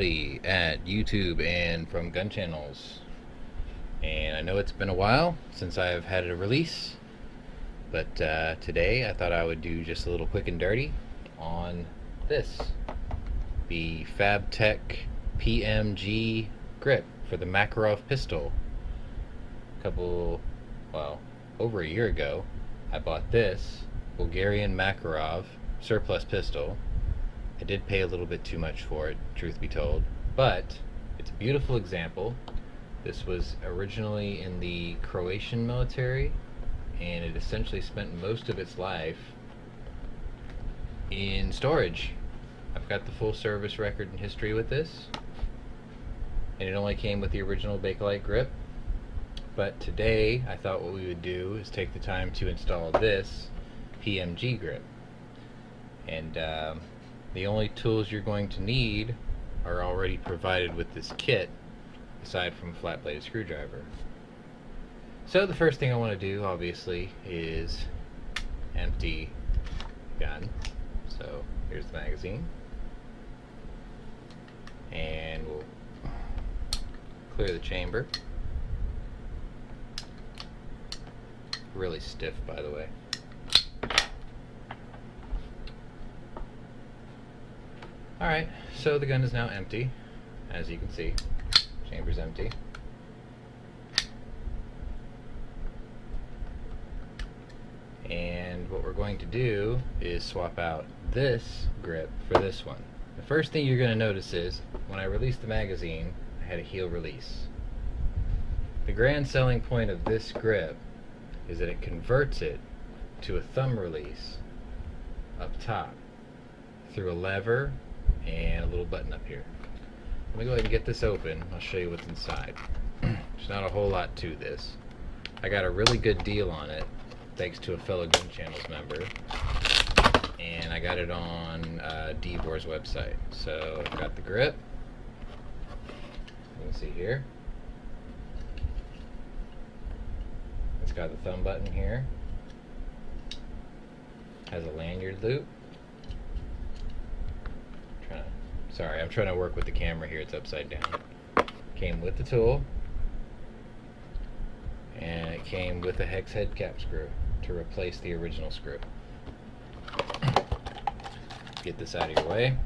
everybody at YouTube and from gun channels. And I know it's been a while since I've had a release, but today I thought I would do just a little quick and dirty on this, the FAB PM-G grip for the Makarov pistol. Over a year ago, I bought this Bulgarian Makarov surplus pistol. I did pay a little bit too much for it, truth be told, but it's a beautiful example. This was originally in the Croatian military, and it essentially spent most of its life in storage. I've got the full service record and history with this, and it only came with the original Bakelite grip. But today I thought what we would do is take the time to install this PM-G grip. And the only tools you're going to need are already provided with this kit, aside from a flat-bladed screwdriver. So the first thing I want to do, obviously, is empty gun. So here's the magazine, and we'll clear the chamber. Really stiff, by the way. Alright, so the gun is now empty, as you can see. Chamber's empty. And what we're going to do is swap out this grip for this one. The first thing you're going to notice is, when I released the magazine, I had a heel release. The grand selling point of this grip is that it converts it to a thumb release up top through a lever and a little button up here. Let me go ahead and get this open. I'll show you what's inside. There's not a whole lot to this. I got a really good deal on it thanks to a fellow Gun Channels member, and I got it on Devor's website. So I've got the grip, you can see here. It's got the thumb button here, has a lanyard loop. I'm trying to work with the camera here, it's upside down. Came with the tool, and it came with a hex head cap screw to replace the original screw. Get this out of your way.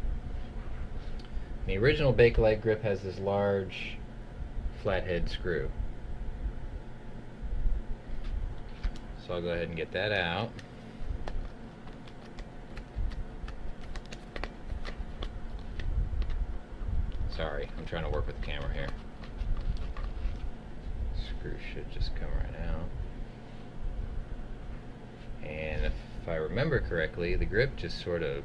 The original Bakelite grip has this large flathead screw. So I'll go ahead and get that out. Sorry, I'm trying to work with the camera here. Screw should just come right out. And if I remember correctly, the grip just sort of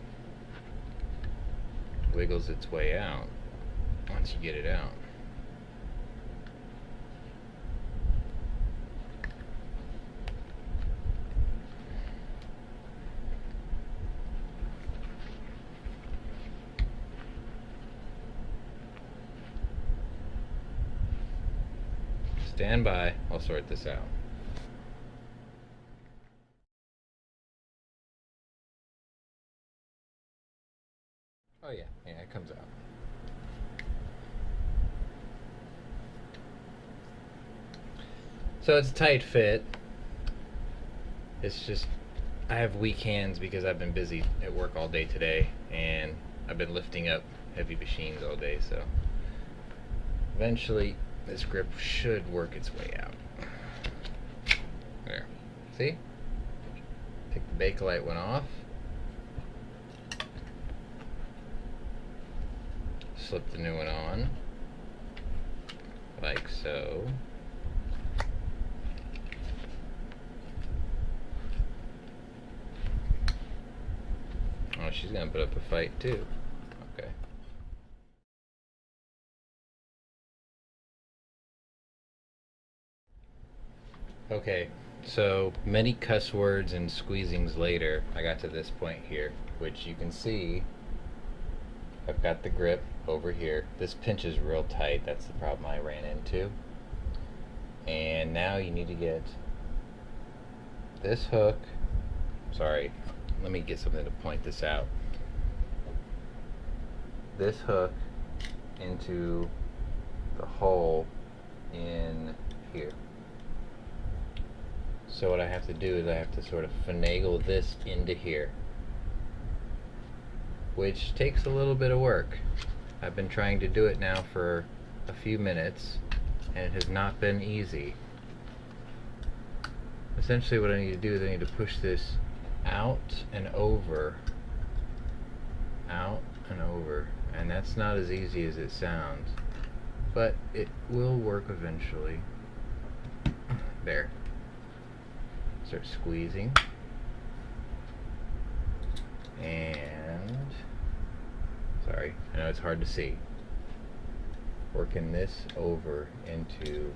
wiggles its way out once you get it out. Stand by, I'll sort this out. Oh yeah, it comes out. So it's a tight fit. It's just, I have weak hands because I've been busy at work all day today, and I've been lifting up heavy machines all day, so eventually this grip should work its way out. There. See? Take the Bakelite one off. Slip the new one on. Like so. Oh, she's gonna put up a fight too. Okay. Okay, so many cuss words and squeezings later, I got to this point here, which you can see I've got the grip over here. This pinches real tight, that's the problem I ran into. And now you need to get this hook, sorry, let me get something to point this out. This hook into the hole in here. So what I have to do is I have to sort of finagle this into here, which takes a little bit of work. I've been trying to do it now for a few minutes, and it has not been easy. Essentially what I need to do is I need to push this out and over, and that's not as easy as it sounds, but it will work eventually. There. Start squeezing, and sorry, I know it's hard to see. Working this over into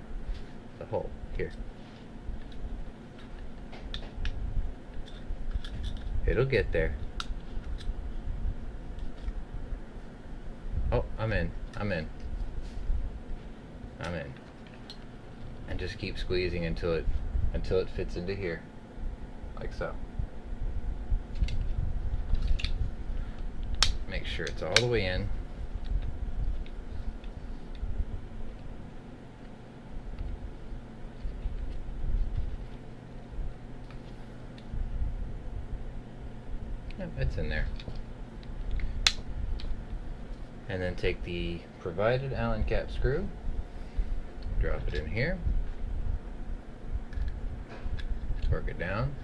the hole here. It'll get there. Oh, I'm in. And just keep squeezing until it fits into here, like so. Make sure it's all the way in. Yep, it's in there. And then take the provided Allen cap screw, drop it in here, work it down.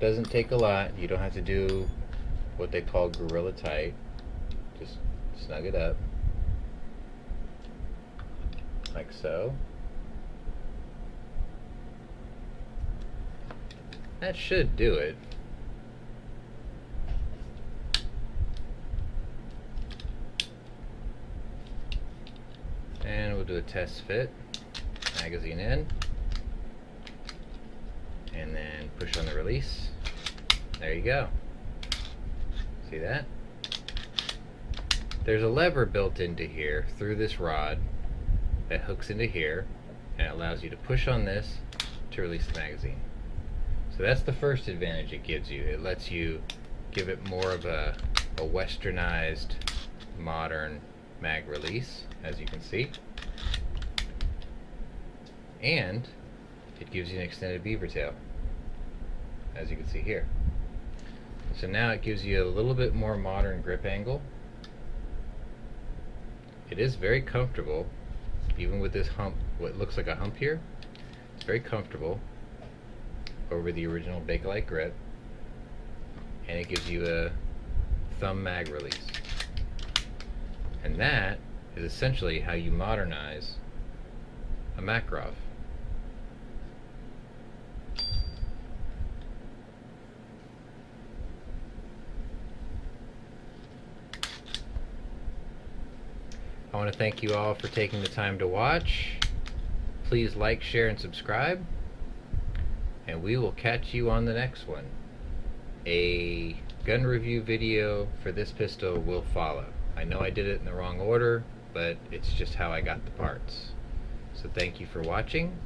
Doesn't take a lot. You don't have to do what they call gorilla tight. Just snug it up, like so. That should do it. And we'll do a test fit. Magazine in. And then push on the release. There you go. See that? There's a lever built into here through this rod that hooks into here, and it allows you to push on this to release the magazine. So that's the first advantage it gives you. It lets you give it more of a westernized, modern mag release, as you can see. And it gives you an extended beaver tail, as you can see here. So now it gives you a little bit more modern grip angle. It is very comfortable, even with this hump, what looks like a hump here. It's very comfortable over the original Bakelite grip, and it gives you a thumb mag release. And that is essentially how you modernize a Makarov. I want to thank you all for taking the time to watch. Please like, share, and subscribe. And we will catch you on the next one. A gun review video for this pistol will follow. I know I did it in the wrong order, but it's just how I got the parts. So thank you for watching,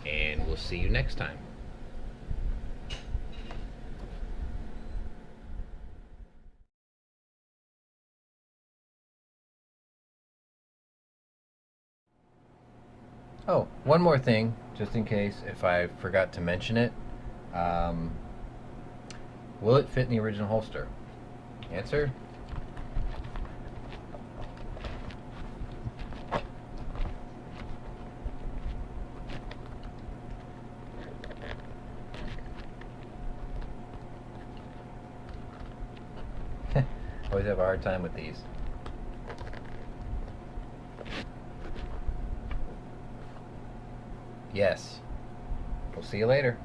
and we'll see you next time. Oh, one more thing, just in case if I forgot to mention it. Will it fit in the original holster? Answer: always have a hard time with these. Yes. We'll see you later.